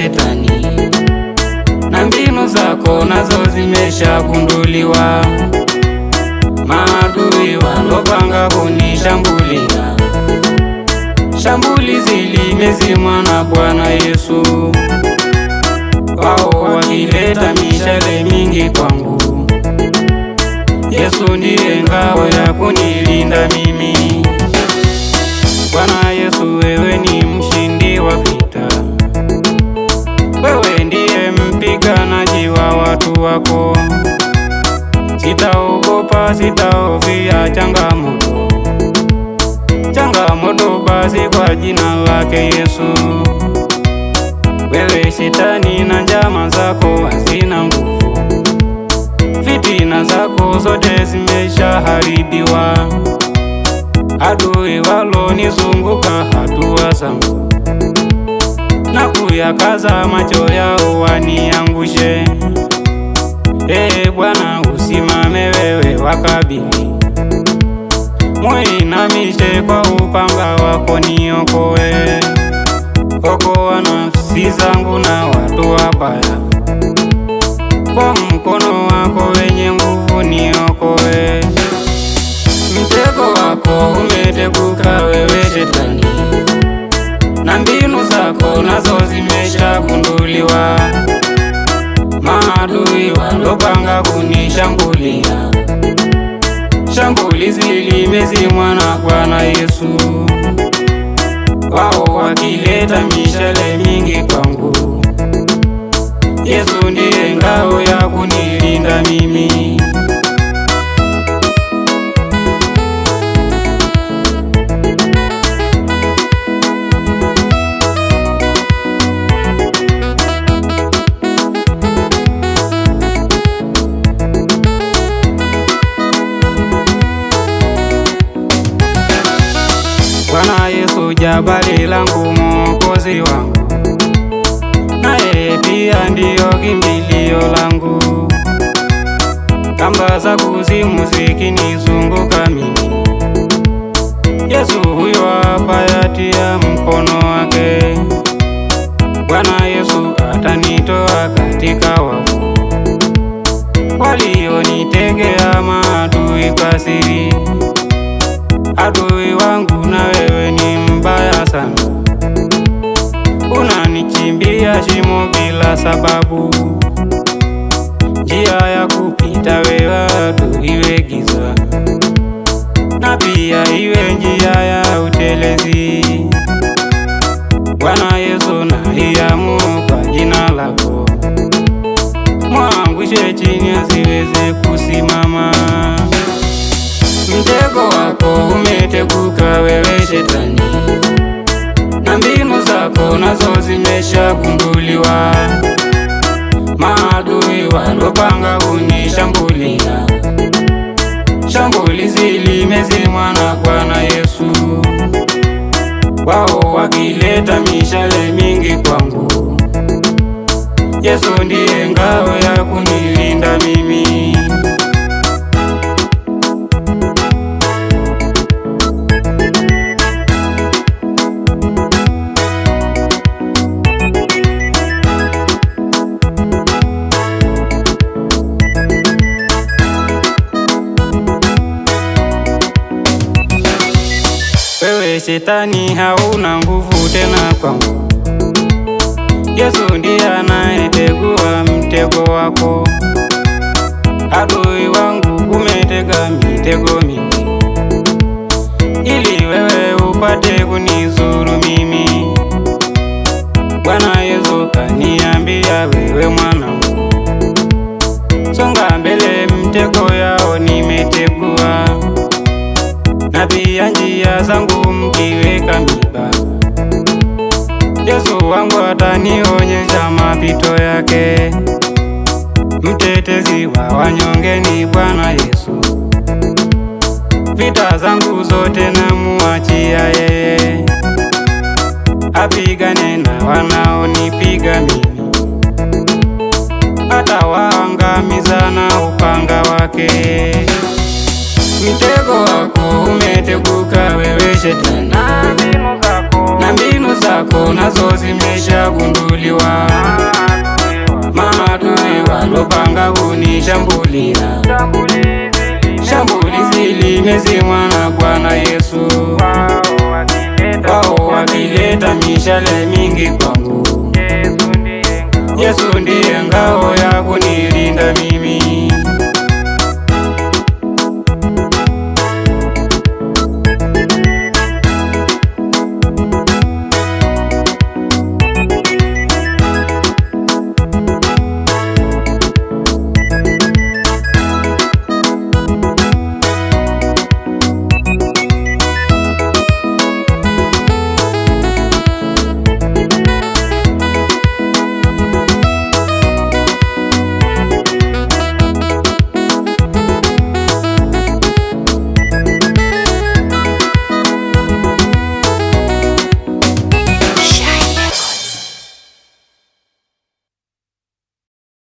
Shetani, na mbinu zako nazo zimeshagunduliwa. Maadui walopanga kunishambulia, shambulizi limezimwa na Bwana Yesu. Wao wakileta mishale mingi kwangu, Yesu ndiye ngao ya kunilinda mimi. Bwana Yesu, wewe ni mshindi wa vita, wewe ndiye mpiganaji wa watu wako. Sitaogopa, sitahofia changamoto basi kwa jina lake Yesu. Wewe Shetani na njama zako hazina nguvu, fitina zako zote zimeshaharibiwa. Adui walonizunguka hatua zangu, na kuyakaza macho yao waniangushe. Ee Bwana, usimame wewe wakabili, muinamishe kwa upanga wako niokoe. Okoa nafsi zangu na watu wabaya, kwa mkono wako wenye nguvu niokoe. Mtego wako umeteguka wewe Shetani, na mbinu zako nazo zimeshagunduliwa. Maadui walopanga kunishambulia, shambulizi limezimwa na Bwana Yesu. Wao wakileta mishale mingi kwangu, Yesu ndiye ngao ya kunilinda mimi. Bwana Yesu jabali langu, Mwokozi wangu, na yeye pia ndiyo kimbilio langu. Kamba za kuzimu zikinizunguka mimi, Yesu huyo hapa yatia mkono wake. Bwana Yesu atanitoa katika wavu, walionitegea maadui kwa siri. Adui wangu na wewe ni mbaya sana, unanichimbia shimo bila sababu. Njia ya kupita wewe adui iwe giza, na pia iwe njia ya utelezi. Bwana Yesu, naiamuru kwa jina lako, mwangushe chini asiweze kusimama. Mtego wako umeteguka wewe Shetani, na mbinu zako nazo zimeshagunduliwa. Maadui walopanga kunishambulia, shambulizi limezimwa na Bwana Yesu. Wao wakileta mishale mingi kwangu, Yesu ndiye ngao ya kunilinda mimi. Wewe Shetani hauna nguvu tena kwangu, Yesu ndiye anayetegua mtego wako. Adui wangu umetega mitego mingi, ili wewe upate kunizuru mimi. Bwana Yesu kaniambia, wewe mwanangu, songa mbele, mtego yao nimetegua, na pia njia zangu mkiweka miba. Yesu wangu atanionyesha mapito yake. Mtetezi wa wanyonge ni Bwana Yesu, vita zangu zote namuachia yeye. Apigane na wanaonipiga mimi, atawaangamiza na upanga wake. Mtego wako umeteguka wewe Shetani, na mbinu zako zako nazo zimeshagunduliwa. Maadui walopanga kunishambulia, shambulizi limezimwa na Bwana Yesu. Wao wakileta mishale mingi kwangu, Yesu ndiye ngao ya kunilinda mimi.